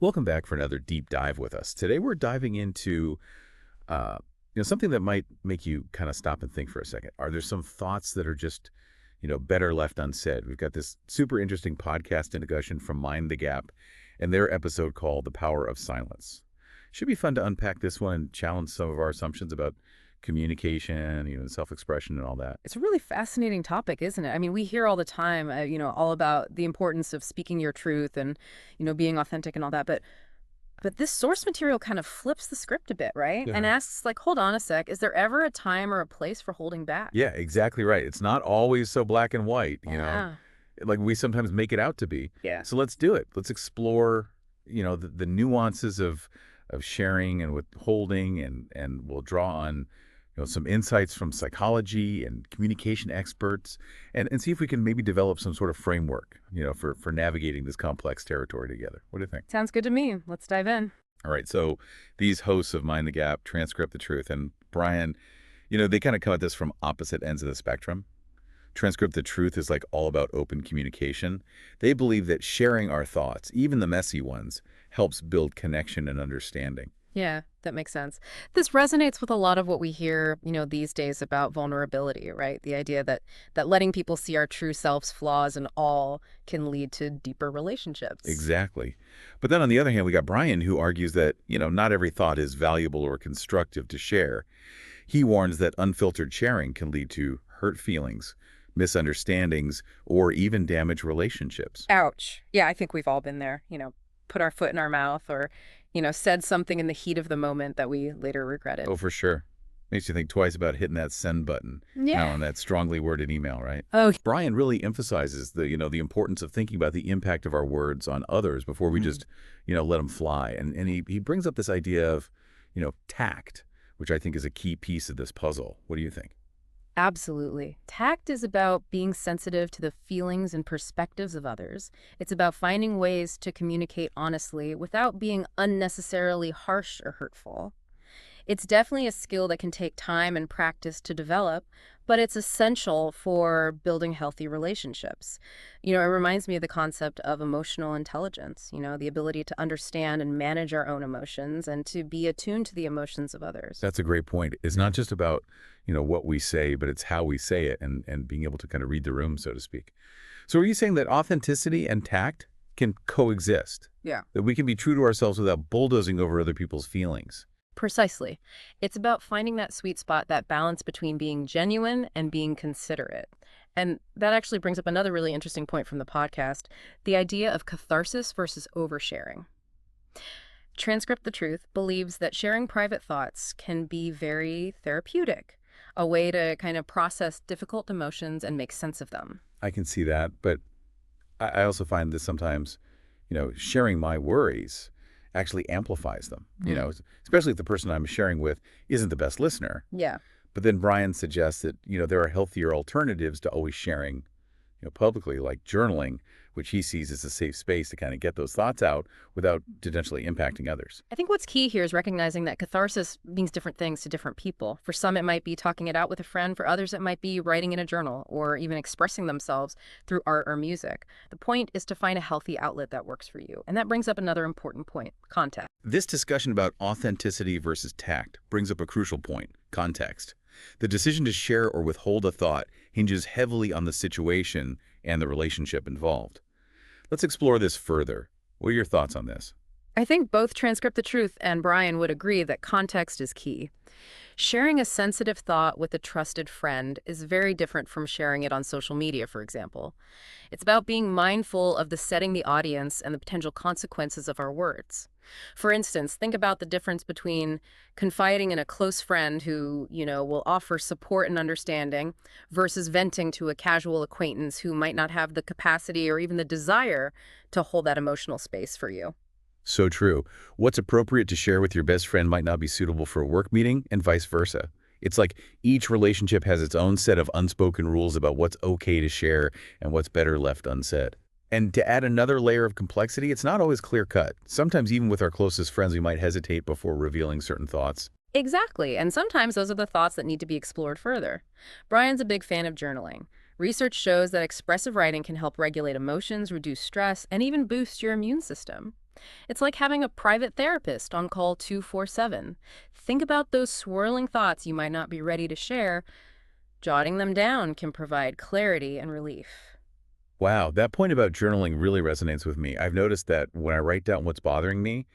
Welcome back for another deep dive with us. Today we're diving into uh, something that might make you kind of stop and think for a second. Are there some thoughts that are just better left unsaid? We've got this super interesting podcast discussion from Mind the Gap and their episode called The Power of Silence. Should be fun to unpack this one and challenge some of our assumptions about communication, self-expression and all that. It's a really fascinating topic, isn't it? I mean, we hear all the time, all about the importance of speaking your truth and, being authentic and all that. But this source material kind of flips the script a bit, right? And Yeah. asks, like, hold on a sec, is there ever a time or a place for holding back? Yeah, exactly right. It's not always so black and white. Yeah. Like we sometimes make it out to be. Yeah. So let's do it. Let's explore, the nuances of sharing and withholding, and we'll draw on, some insights from psychology and communication experts, and see if we can maybe develop some sort of framework, for navigating this complex territory together. What do you think? Sounds good to me. Let's dive in. All right. So these hosts of Mind the Gap, Transcript the Truth, and Brian, they kind of come at this from opposite ends of the spectrum. Transcript the Truth is like all about open communication. They believe that sharing our thoughts, even the messy ones, helps build connection and understanding. Yeah, that makes sense. This resonates with a lot of what we hear, these days about vulnerability, right? The idea that letting people see our true selves, flaws, and all can lead to deeper relationships. Exactly. But then on the other hand, we got Brian, who argues that, not every thought is valuable or constructive to share. He warns that unfiltered sharing can lead to hurt feelings, misunderstandings, or even damage relationships. Ouch. Yeah, I think we've all been there, put our foot in our mouth or, said something in the heat of the moment that we later regretted. Oh, for sure. Makes you think twice about hitting that send button now Yeah. on that strongly worded email, right? Oh, Brian really emphasizes the importance of thinking about the impact of our words on others before we just, let them fly. And he brings up this idea of, tact, which I think is a key piece of this puzzle. What do you think? absolutely. Tact is about being sensitive to the feelings and perspectives of others. It's about finding ways to communicate honestly without being unnecessarily harsh or hurtful. It's definitely a skill that can take time and practice to develop, but it's essential for building healthy relationships. It reminds me of the concept of emotional intelligence, the ability to understand and manage our own emotions and to be attuned to the emotions of others. That's a great point. It's not just about, what we say, but it's how we say it and being able to kind of read the room, so to speak. So are you saying that authenticity and tact can coexist? Yeah. That we can be true to ourselves without bulldozing over other people's feelings? Precisely. It's about finding that sweet spot, that balance between being genuine and being considerate. And that actually brings up another really interesting point from the podcast, the idea of catharsis versus oversharing. Transcript the Truth believes that sharing private thoughts can be very therapeutic, a way to kind of process difficult emotions and make sense of them. I can see that, but I also find that sometimes, sharing my worries actually amplifies them, especially if the person I'm sharing with isn't the best listener. Yeah. But then Brian suggests that, there are healthier alternatives to always sharing, publicly, like journaling, which he sees as a safe space to kind of get those thoughts out without potentially impacting others. I think what's key here is recognizing that catharsis means different things to different people. For some, it might be talking it out with a friend. For others, it might be writing in a journal or even expressing themselves through art or music. The point is to find a healthy outlet that works for you. And that brings up another important point, context. This discussion about authenticity versus tact brings up a crucial point, context. The decision to share or withhold a thought hinges heavily on the situation and the relationship involved. Let's explore this further. What are your thoughts on this? I think both Transcript the Truth and Brian would agree that context is key. Sharing a sensitive thought with a trusted friend is very different from sharing it on social media, for example. It's about being mindful of the setting the audience and the potential consequences of our words. For instance, think about the difference between confiding in a close friend who, will offer support and understanding versus venting to a casual acquaintance who might not have the capacity or even the desire to hold that emotional space for you. So true. What's appropriate to share with your best friend might not be suitable for a work meeting, and vice versa. It's like each relationship has its own set of unspoken rules about what's okay to share and what's better left unsaid. And to add another layer of complexity, it's not always clear-cut. Sometimes even with our closest friends, we might hesitate before revealing certain thoughts. Exactly, and sometimes those are the thoughts that need to be explored further. Brian's a big fan of journaling. Research shows that expressive writing can help regulate emotions, reduce stress, and even boost your immune system. It's like having a private therapist on call 24/7. Think about those swirling thoughts you might not be ready to share. Jotting them down can provide clarity and relief. Wow, that point about journaling really resonates with me. I've noticed that when I write down what's bothering me,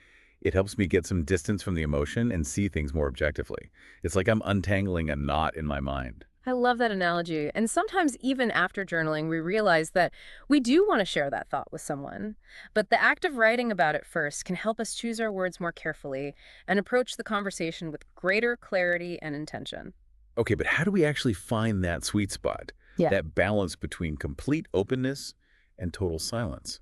it helps me get some distance from the emotion and see things more objectively. It's like I'm untangling a knot in my mind. I love that analogy. And sometimes, even after journaling, we realize that we do want to share that thought with someone. But the act of writing about it first can help us choose our words more carefully and approach the conversation with greater clarity and intention. Okay, but how do we actually find that sweet spot, Yeah. that balance between complete openness and total silence?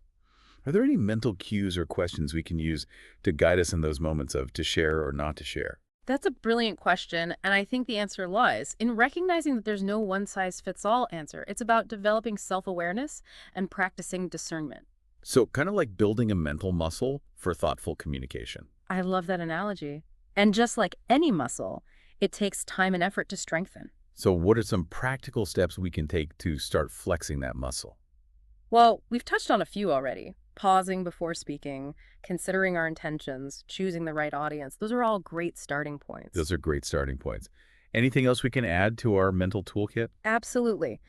Are there any mental cues or questions we can use to guide us in those moments of to share or not to share? That's a brilliant question, and I think the answer lies in recognizing that there's no one size fits all answer. It's about developing self awareness and practicing discernment. So kind of like building a mental muscle for thoughtful communication. I love that analogy. And just like any muscle, it takes time and effort to strengthen. So what are some practical steps we can take to start flexing that muscle? Well, we've touched on a few already. Pausing before speaking, considering our intentions, choosing the right audience. Those are all great starting points. Those are great starting points. Anything else we can add to our mental toolkit? Absolutely.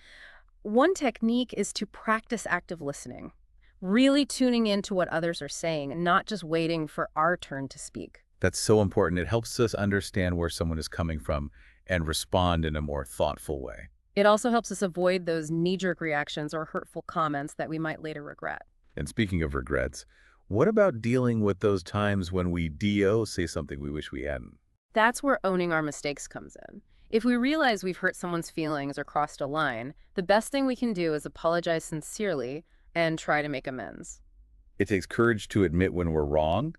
One technique is to practice active listening, really tuning into what others are saying and not just waiting for our turn to speak. That's so important. It helps us understand where someone is coming from and respond in a more thoughtful way. It also helps us avoid those knee-jerk reactions or hurtful comments that we might later regret. And speaking of regrets, what about dealing with those times when we DO say something we wish we hadn't? That's where owning our mistakes comes in. If we realize we've hurt someone's feelings or crossed a line, the best thing we can do is apologize sincerely and try to make amends. It takes courage to admit when we're wrong,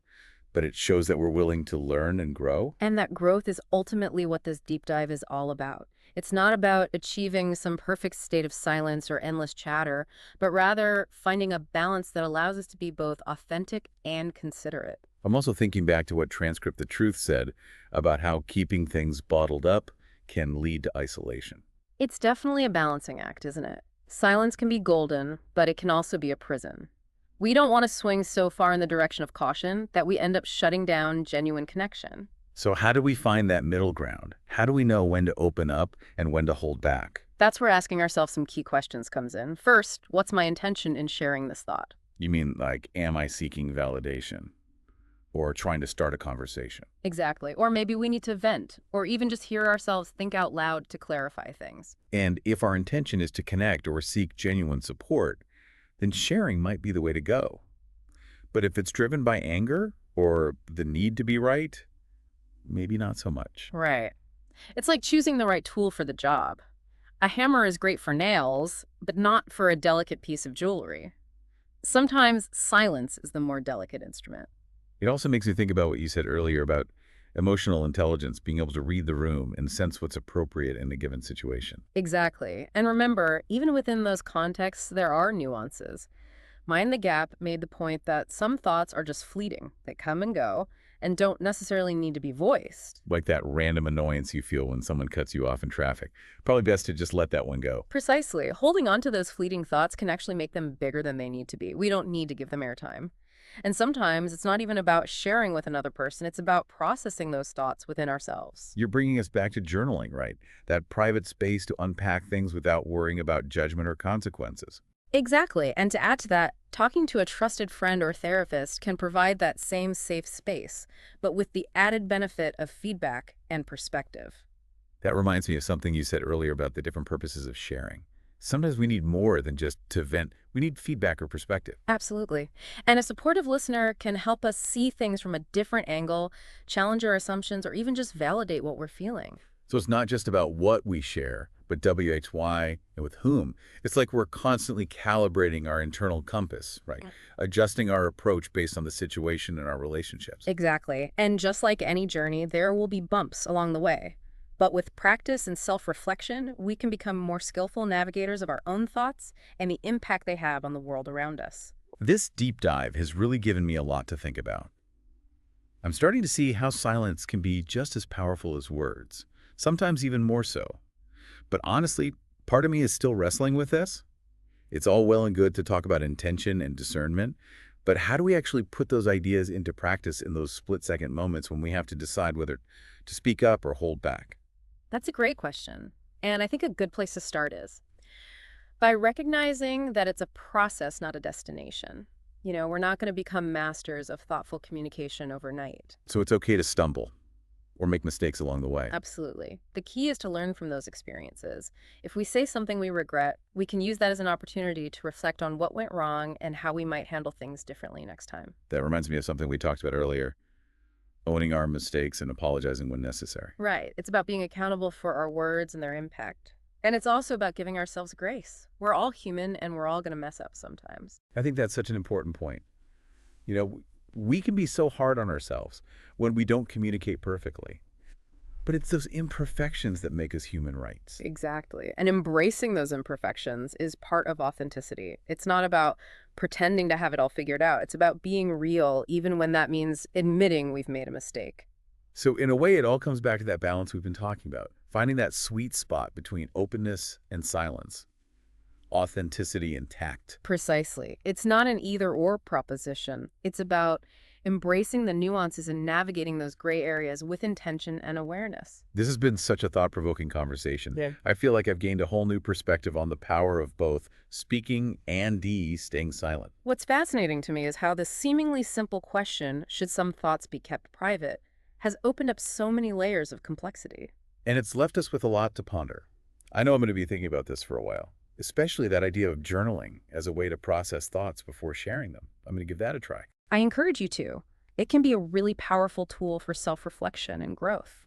but it shows that we're willing to learn and grow. And that growth is ultimately what this deep dive is all about. It's not about achieving some perfect state of silence or endless chatter, but rather finding a balance that allows us to be both authentic and considerate. I'm also thinking back to what Transcript the Truth said about how keeping things bottled up can lead to isolation. It's definitely a balancing act, isn't it? Silence can be golden, but it can also be a prison. We don't want to swing so far in the direction of caution that we end up shutting down genuine connection. So how do we find that middle ground? How do we know when to open up and when to hold back? That's where asking ourselves some key questions comes in. First, what's my intention in sharing this thought? You mean like, am I seeking validation or trying to start a conversation? Exactly. Or maybe we need to vent, or even just hear ourselves think out loud to clarify things. And if our intention is to connect or seek genuine support, then sharing might be the way to go. But if it's driven by anger or the need to be right, maybe not so much. Right. It's like choosing the right tool for the job. A hammer is great for nails, but not for a delicate piece of jewelry. Sometimes silence is the more delicate instrument. It also makes me think about what you said earlier about emotional intelligence, being able to read the room and sense what's appropriate in a given situation. Exactly. And remember, even within those contexts, there are nuances. Mind the Gap made the point that some thoughts are just fleeting. They come and go and don't necessarily need to be voiced. Like that random annoyance you feel when someone cuts you off in traffic. Probably best to just let that one go. Precisely. Holding on to those fleeting thoughts can actually make them bigger than they need to be. We don't need to give them airtime. And sometimes it's not even about sharing with another person. It's about processing those thoughts within ourselves. You're bringing us back to journaling, right? That private space to unpack things without worrying about judgment or consequences. Exactly. And to add to that, talking to a trusted friend or therapist can provide that same safe space, but with the added benefit of feedback and perspective. That reminds me of something you said earlier about the different purposes of sharing. Sometimes we need more than just to vent. We need feedback or perspective. Absolutely. And a supportive listener can help us see things from a different angle, challenge our assumptions, or even just validate what we're feeling. So it's not just about what we share, but WHY and with whom. It's like we're constantly calibrating our internal compass, right? Adjusting our approach based on the situation and our relationships. Exactly. And just like any journey, there will be bumps along the way. But with practice and self-reflection, we can become more skillful navigators of our own thoughts and the impact they have on the world around us. This deep dive has really given me a lot to think about. I'm starting to see how silence can be just as powerful as words, sometimes even more so. But honestly, part of me is still wrestling with this. It's all well and good to talk about intention and discernment, But how do we actually put those ideas into practice in those split-second moments when we have to decide whether to speak up or hold back? That's a great question. And I think a good place to start is by recognizing that it's a process, not a destination. We're not going to become masters of thoughtful communication overnight. So it's okay to stumble or make mistakes along the way. Absolutely. The key is to learn from those experiences. If we say something we regret, we can use that as an opportunity to reflect on what went wrong and how we might handle things differently next time. That reminds me of something we talked about earlier, owning our mistakes and apologizing when necessary. Right. It's about being accountable for our words and their impact. And it's also about giving ourselves grace. We're all human and we're all going to mess up sometimes. I think that's such an important point. You know, we can be so hard on ourselves when we don't communicate perfectly. But it's those imperfections that make us human, right? Exactly. And embracing those imperfections is part of authenticity. It's not about pretending to have it all figured out. It's about being real, even when that means admitting we've made a mistake. So in a way, it all comes back to that balance we've been talking about, finding that sweet spot between openness and silence, authenticity and tact. Precisely. It's not an either-or proposition. It's about embracing the nuances and navigating those gray areas with intention and awareness. This has been such a thought-provoking conversation. Yeah. I feel like I've gained a whole new perspective on the power of both speaking and staying silent. What's fascinating to me is how this seemingly simple question, should some thoughts be kept private, has opened up so many layers of complexity. And it's left us with a lot to ponder. I know I'm going to be thinking about this for a while, especially that idea of journaling as a way to process thoughts before sharing them. I'm going to give that a try. I encourage you to. It can be a really powerful tool for self-reflection and growth.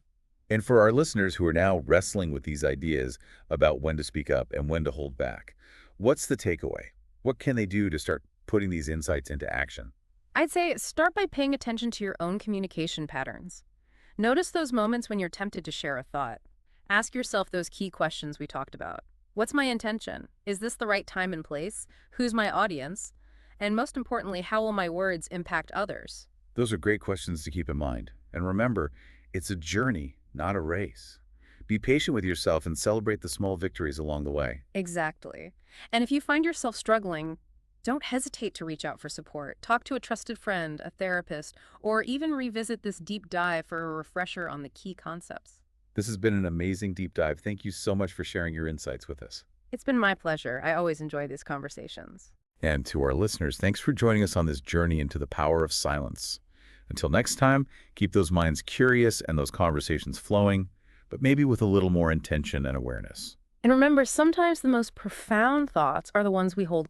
And for our listeners who are now wrestling with these ideas about when to speak up and when to hold back, what's the takeaway? What can they do to start putting these insights into action? I'd say start by paying attention to your own communication patterns. Notice those moments when you're tempted to share a thought. Ask yourself those key questions we talked about. What's my intention? Is this the right time and place? Who's my audience? And most importantly, how will my words impact others? Those are great questions to keep in mind. And remember, it's a journey, not a race. Be patient with yourself and celebrate the small victories along the way. Exactly. And if you find yourself struggling, don't hesitate to reach out for support. Talk to a trusted friend, a therapist, or even revisit this deep dive for a refresher on the key concepts. This has been an amazing deep dive. Thank you so much for sharing your insights with us. It's been my pleasure. I always enjoy these conversations. And to our listeners, thanks for joining us on this journey into the power of silence. Until next time, keep those minds curious and those conversations flowing, but maybe with a little more intention and awareness. And remember, sometimes the most profound thoughts are the ones we hold